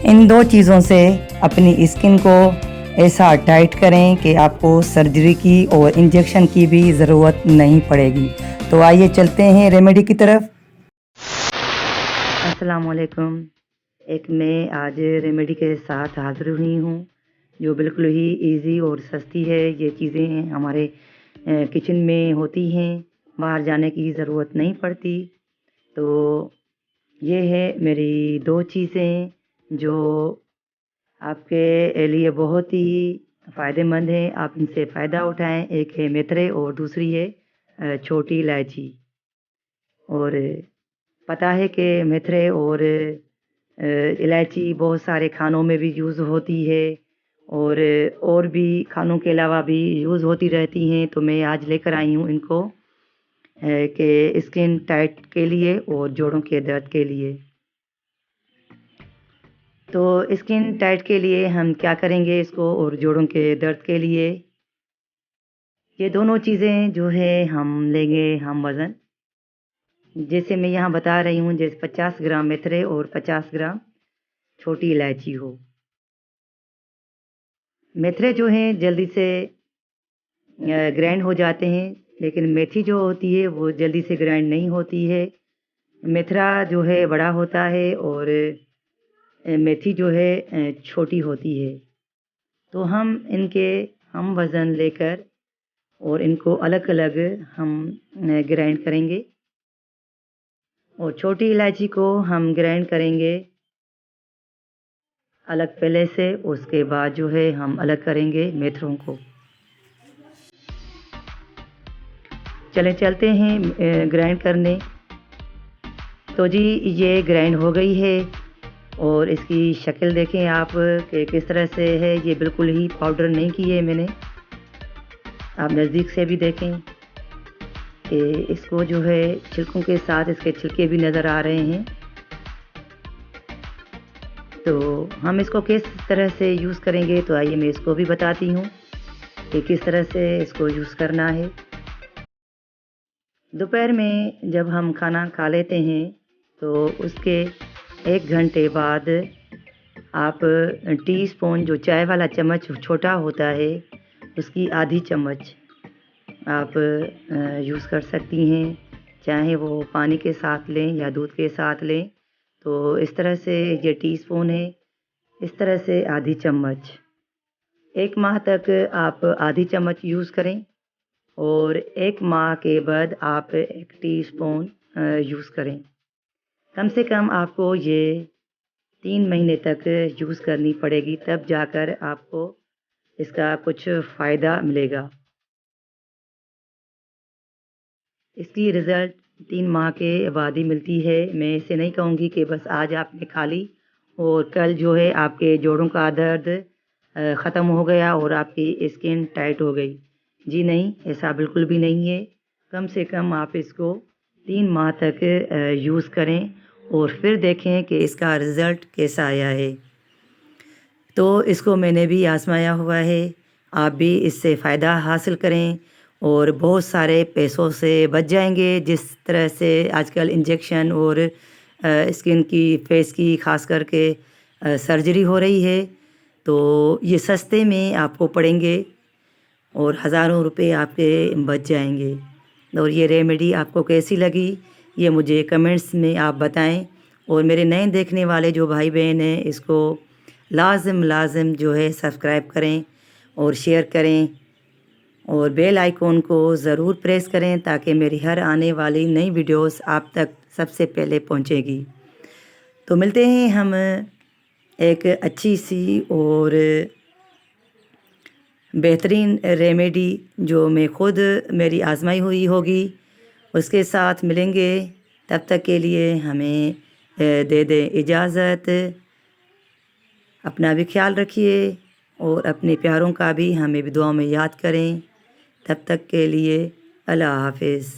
इन दो चीज़ों से अपनी स्किन को ऐसा टाइट करें कि आपको सर्जरी की और इंजेक्शन की भी ज़रूरत नहीं पड़ेगी। तो आइए चलते हैं रेमेडी की तरफ। अस्सलाम वालेकुम। एक मैं आज रेमेडी के साथ हाज़िर हुई हूँ जो बिल्कुल ही इजी और सस्ती है। ये चीज़ें हमारे किचन में होती हैं, बाहर जाने की ज़रूरत नहीं पड़ती। तो ये है मेरी दो चीज़ें जो आपके लिए बहुत ही फ़ायदेमंद हैं। आप इनसे फ़ायदा उठाएं। एक है मेथरे और दूसरी है छोटी इलायची। और पता है कि मेथरे और इलायची बहुत सारे खानों में भी यूज़ होती है और भी खानों के अलावा भी यूज़ होती रहती हैं। तो मैं आज लेकर आई हूँ इनको कि स्किन टाइट के लिए और जोड़ों के दर्द के लिए। तो स्किन टाइट के लिए हम क्या करेंगे इसको, और जोड़ों के दर्द के लिए ये दोनों चीज़ें जो है हम लेंगे हम वज़न। जैसे मैं यहाँ बता रही हूँ, जैसे 50 ग्राम मेथरे और 50 ग्राम छोटी इलायची हो। मेथरे जो हैं जल्दी से ग्राइंड हो जाते हैं, लेकिन मेथी जो होती है वो जल्दी से ग्राइंड नहीं होती है। मेथरा जो है बड़ा होता है और मेथी जो है छोटी होती है। तो हम वज़न लेकर और इनको अलग-अलग हम ग्राइंड करेंगे। और छोटी इलायची को हम ग्राइंड करेंगे अलग पहले से, उसके बाद जो है हम अलग करेंगे मेथरों को। चलते हैं ग्राइंड करने। तो जी ये ग्राइंड हो गई है और इसकी शक्ल देखें आप कि किस तरह से है। ये बिल्कुल ही पाउडर नहीं की है मैंने। आप नज़दीक से भी देखें कि इसको जो है छिलकों के साथ इसके छिलके भी नज़र आ रहे हैं। तो हम इसको किस तरह से यूज़ करेंगे, तो आइए मैं इसको भी बताती हूँ कि किस तरह से इसको यूज़ करना है। दोपहर में जब हम खाना खा लेते हैं तो उसके 1 घंटे बाद आप टीस्पून जो चाय वाला चम्मच छोटा होता है उसकी आधी चम्मच आप यूज़ कर सकती हैं। चाहे वो पानी के साथ लें या दूध के साथ लें। तो इस तरह से ये टीस्पून है, इस तरह से आधी चम्मच। 1 माह तक आप आधी चम्मच यूज़ करें और 1 माह के बाद आप 1 टीस्पून यूज़ करें। कम से कम आपको ये 3 महीने तक यूज़ करनी पड़ेगी, तब जाकर आपको इसका कुछ फ़ायदा मिलेगा। इसकी रिज़ल्ट 3 माह के बाद ही मिलती है। मैं इसे नहीं कहूँगी कि बस आज आपने खा ली और कल जो है आपके जोड़ों का दर्द ख़त्म हो गया और आपकी स्किन टाइट हो गई। जी नहीं, ऐसा बिल्कुल भी नहीं है। कम से कम आप इसको 3 माह तक यूज़ करें और फिर देखें कि इसका रिज़ल्ट कैसा आया है। तो इसको मैंने भी आज़माया हुआ है। आप भी इससे फ़ायदा हासिल करें और बहुत सारे पैसों से बच जाएंगे। जिस तरह से आजकल इंजेक्शन और स्किन की, फेस की ख़ास करके सर्जरी हो रही है, तो ये सस्ते में आपको पड़ेंगे और हज़ारों रुपए आपके बच जाएंगे। और ये रेमेडी आपको कैसी लगी ये मुझे कमेंट्स में आप बताएं। और मेरे नए देखने वाले जो भाई बहन हैं इसको लाज़िम जो है सब्सक्राइब करें और शेयर करें और बेल आइकॉन को ज़रूर प्रेस करें ताकि मेरी हर आने वाली नई वीडियोस आप तक सबसे पहले पहुंचेगी। तो मिलते हैं हम एक अच्छी सी और बेहतरीन रेमेडी जो मैं ख़ुद मेरी आजमाई हुई होगी उसके साथ मिलेंगे। तब तक के लिए हमें दे दें इजाज़त। अपना भी ख्याल रखिए और अपने प्यारों का भी हमें भी दुआ में याद करें। तब तक के लिए अल्लाह हाफ़िज़।